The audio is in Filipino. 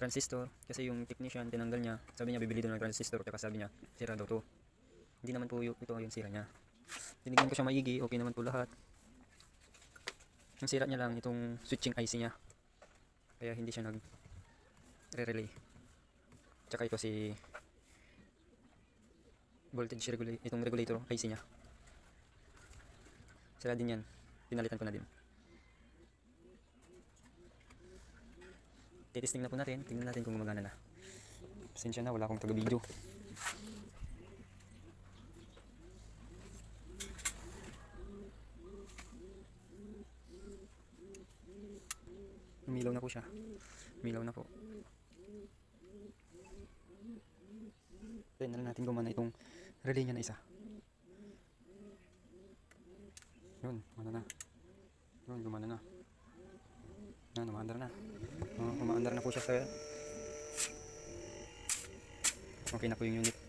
transistor kasi yung technician tinanggal niya. Sabi niya bibili doon ng transistor, kaya sabi niya sira daw to. Hindi naman po ito yung sira niya. Tinignan ko siya maigi, okay naman po lahat. Ang sira niya lang itong switching IC niya, kaya hindi siya nag-relay. Tsaka ito si voltage regulator, itong regulator IC niya sira din yan, pinalitan ko na din. Testing na po natin, tingnan natin kung gumagana na. Pasensya na, wala akong taga-video. Umilaw na po siya. Umilaw na po. Then na natin gumana itong relay niya na isa. Yun, gumana na. Yun, gumana na. Yan, umaandar na. Umaandar na po siya sa... Okay na po yung unit.